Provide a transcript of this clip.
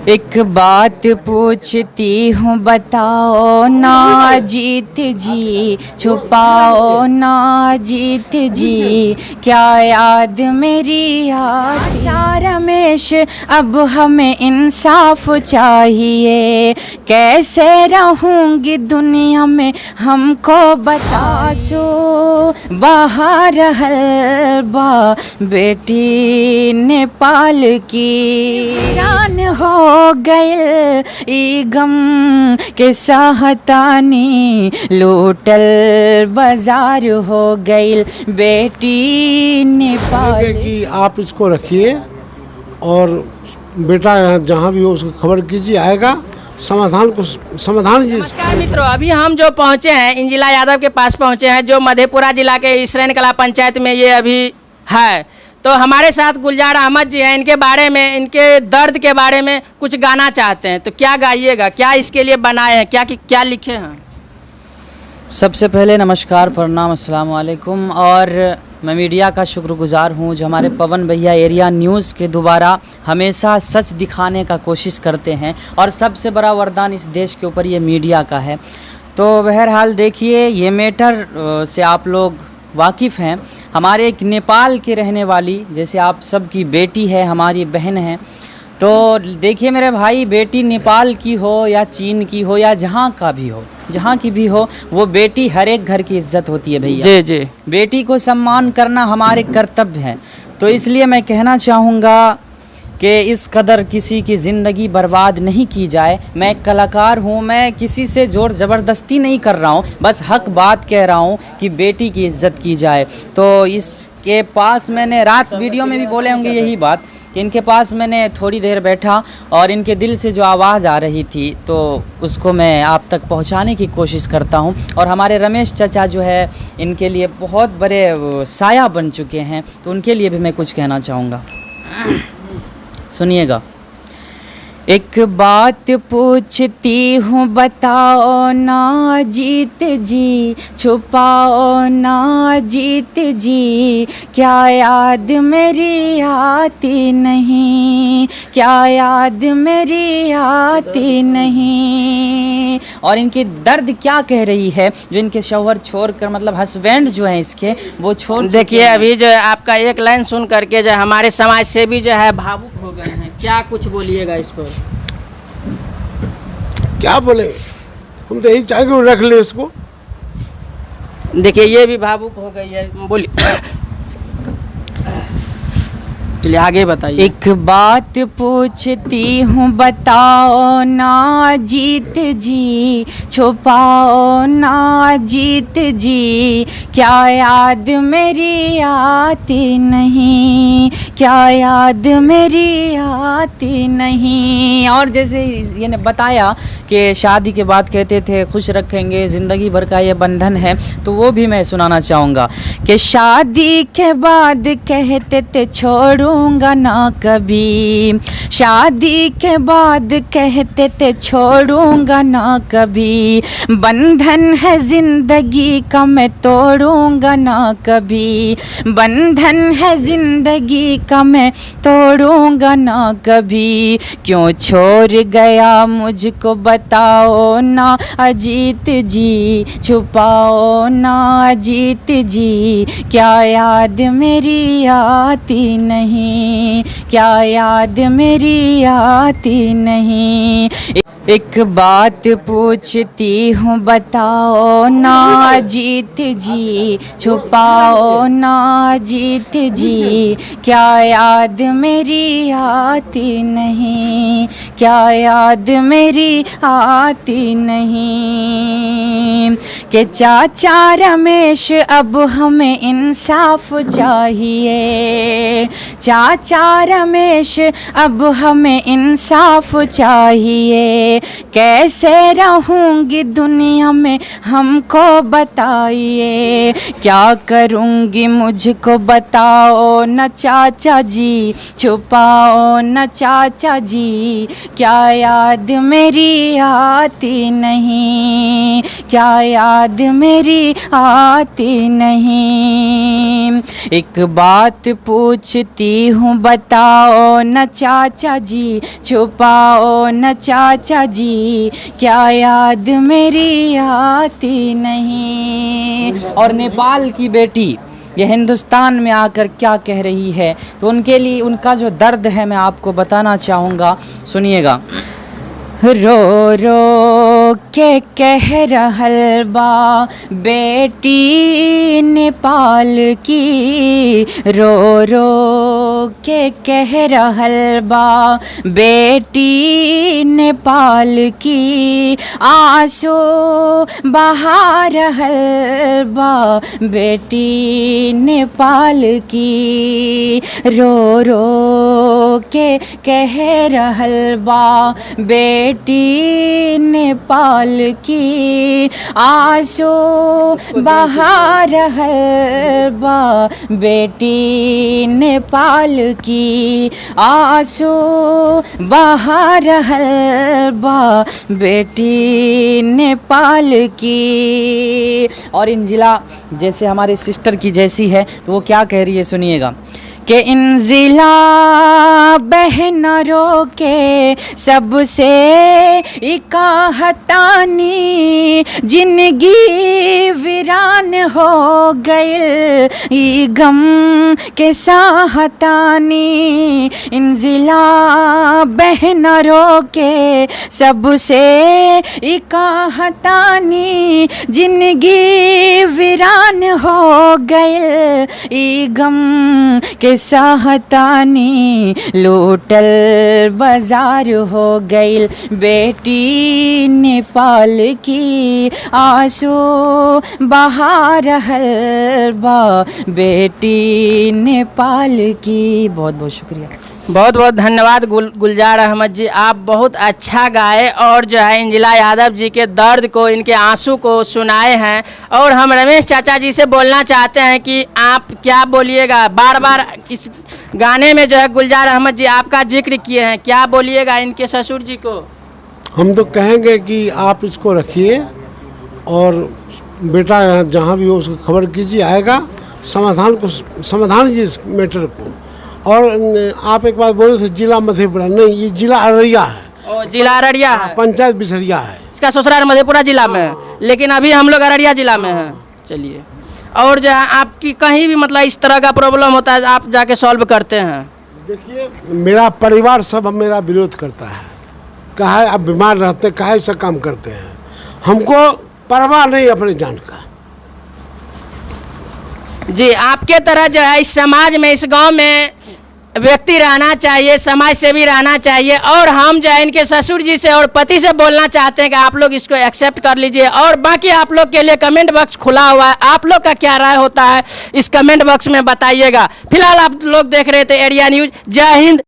एक बात पूछती हूँ बताओ ना जीत जी, छुपाओ ना जीत जी, क्या याद मेरी आती। चार रमेश अब हमें इंसाफ चाहिए, कैसे रहूँगी दुनिया में हमको बता। सो बाहर हलवा बेटी नेपाल की, वीरान हो गए ई गम के सहतानी, लूटल बाजार हो गई बेटी नेपाल कि आप इसको रखिए और बेटा जहाँ भी हो उसको खबर कीजिए, आएगा समाधान जी। नमस्कार मित्रों, अभी हम जो पहुंचे हैं इंजिला यादव के पास पहुंचे हैं, जो मधेपुरा जिला के इसरैन कला पंचायत में ये अभी है। तो हमारे साथ गुलजार अहमद जी हैं, इनके बारे में, इनके दर्द के बारे में कुछ गाना चाहते हैं। तो क्या गाइएगा, क्या इसके लिए बनाए हैं, क्या लिखे हैं? सबसे पहले नमस्कार, प्रणाम, अस्सलाम वालेकुम। और मैं मीडिया का शुक्रगुजार हूँ जो हमारे पवन भैया एरिया न्यूज़ के दोबारा हमेशा सच दिखाने का कोशिश करते हैं, और सबसे बड़ा वरदान इस देश के ऊपर ये मीडिया का है। तो बहरहाल देखिए, ये मैटर से आप लोग वाकिफ़ हैं। हमारे एक नेपाल के रहने वाली, जैसे आप सब की बेटी है, हमारी बहन है। तो देखिए मेरे भाई, बेटी नेपाल की हो या चीन की हो या जहाँ का भी हो, जहाँ की भी हो, वो बेटी हर एक घर की इज्जत होती है भैया। जी जी, बेटी को सम्मान करना हमारे कर्तव्य है। तो इसलिए मैं कहना चाहूँगा कि इस कदर किसी की ज़िंदगी बर्बाद नहीं की जाए। मैं एक कलाकार हूँ, मैं किसी से ज़ोर ज़बरदस्ती नहीं कर रहा हूँ, बस हक बात कह रहा हूँ कि बेटी की इज़्ज़त की जाए। तो इसके पास मैंने रात वीडियो में भी बोले होंगे यही बात कि इनके पास मैंने थोड़ी देर बैठा और इनके दिल से जो आवाज़ आ रही थी तो उसको मैं आप तक पहुंचाने की कोशिश करता हूं। और हमारे रमेश चाचा जो है, इनके लिए बहुत बड़े साया बन चुके हैं, तो उनके लिए भी मैं कुछ कहना चाहूँगा। सुनिएगा। एक बात पूछती हूँ बताओ ना जीत जी, छुपाओ ना जीत जी, क्या याद मेरी आती नहीं, क्या याद मेरी आती नहीं। और इनकी दर्द क्या कह रही है, जो इनके शौहर छोड़ कर, मतलब हस्बैंड जो है इसके, वो छोड़। देखिए अभी जो है आपका एक लाइन सुन करके जो हमारे समाज से भी जो है भावुक हो गए हैं। क्या कुछ बोलिएगा इस पर? क्या बोले, हम तो यही चाहेंगे रख ले इसको। देखिए ये भी भावुक हो गई है, बोलिए। चलिए आगे बताइए। एक बात पूछती हूँ बताओ ना जीत जी, छुपाओ ना जीत जी, क्या याद मेरी आती नहीं, क्या याद मेरी आती नहीं। और जैसे ये ने बताया कि शादी के बाद कहते थे खुश रखेंगे, ज़िंदगी भर का ये बंधन है, तो वो भी मैं सुनाना चाहूँगा कि शादी के बाद कहते थे छोड़ूंगा ना कभी, शादी के बाद कहते थे छोड़ूंगा ना कभी, बंधन है जिंदगी का मैं तोड़ूंगा ना कभी, बंधन है जिंदगी का मैं तोड़ूंगा ना कभी। क्यों छोड़ गया मुझको बताओ ना अजीत जी, छुपाओ ना अजीत जी, क्या याद मेरी आती नहीं, क्या याद मेरी आती नहीं। एक बात पूछती हूँ बताओ ना जीत जी, छुपाओ ना जीत जी, क्या याद मेरी आती नहीं, क्या याद मेरी आती नहीं। कि चाचा रमेश अब हमें इंसाफ चाहिए, चाचा रमेश अब हमें इंसाफ चाहिए, कैसे रहूँगी दुनिया में हमको बताइए, क्या करूँगी मुझको बताओ न चाचा जी, छुपाओ न चाचा जी, क्या याद मेरी आती नहीं, क्या याद मेरी आती नहीं। एक बात पूछती बेटी हूँ बताओ न चाचा जी, छुपाओ न चाचा जी, क्या याद मेरी आती नहीं। और नेपाल की बेटी ये हिंदुस्तान में आकर क्या कह रही है, तो उनके लिए उनका जो दर्द है मैं आपको बताना चाहूँगा, सुनिएगा। रो रो के कह रहल बा बेटी नेपाल की, रो रो के कह रहल बा बेटी नेपाल की, आंसू बहा रहल बा बेटी नेपाल की, रो रो के कह रहल बा बेटी नेपाल की, आंसू बहा रहल बा बेटी नेपाल की, आंसू बहा रहल बा बेटी नेपाल की। और इन जिला जैसे हमारे सिस्टर की जैसी है, तो वो क्या कह रही है, सुनिएगा कि इन जिला बहनों के सबसे इकाहतानी, जिंदगी वीरान हो गइल ई गम के साहतानी। इन जिला बहनों के सबसे इकाहतानी, जिंदगी वीरान हो गइल ई गम के साहतानी, लूटल बाजार हो गइल बेटी नेपाल की, आंसू बहा रहल बा बेटी नेपाल की। बहुत बहुत शुक्रिया। बहुत बहुत धन्यवाद गुलजार अहमद जी, आप बहुत अच्छा गाए और जो है इंजिला यादव जी के दर्द को, इनके आंसू को सुनाए हैं। और हम रमेश चाचा जी से बोलना चाहते हैं कि आप क्या बोलिएगा, बार बार इस गाने में जो है गुलजार अहमद जी आपका जिक्र किए हैं, क्या बोलिएगा इनके ससुर जी को? हम तो कहेंगे कि आप इसको रखिए और बेटा जहाँ भी हो उसको खबर कीजिए, आएगा समाधान कीजिए इस मैटर को। और आप एक बात बोले थे जिला मधेपुरा, नहीं, ये जिला अररिया है। ओ, जिला अररिया है, पंचायत बिसरिया है। इसका ससुराल मधेपुरा जिला में है, लेकिन अभी हम लोग अररिया जिला में हैं। चलिए, और जो है आपकी कहीं भी मतलब इस तरह का प्रॉब्लम होता है, आप जाके सॉल्व करते हैं? देखिए, मेरा परिवार सब मेरा विरोध करता है, कहा आप बीमार रहते, कहा ऐसा काम करते हैं, हमको परवाह नहीं अपने जान का। जी, आपके तरह जो है इस समाज में, इस गांव में व्यक्ति रहना चाहिए, समाज सेवी रहना चाहिए। और हम जो है इनके ससुर जी से और पति से बोलना चाहते हैं कि आप लोग इसको एक्सेप्ट कर लीजिए। और बाकी आप लोग के लिए कमेंट बॉक्स खुला हुआ है, आप लोग का क्या राय होता है इस कमेंट बॉक्स में बताइएगा। फिलहाल आप लोग देख रहे थे एरिया न्यूज़। जय हिंद।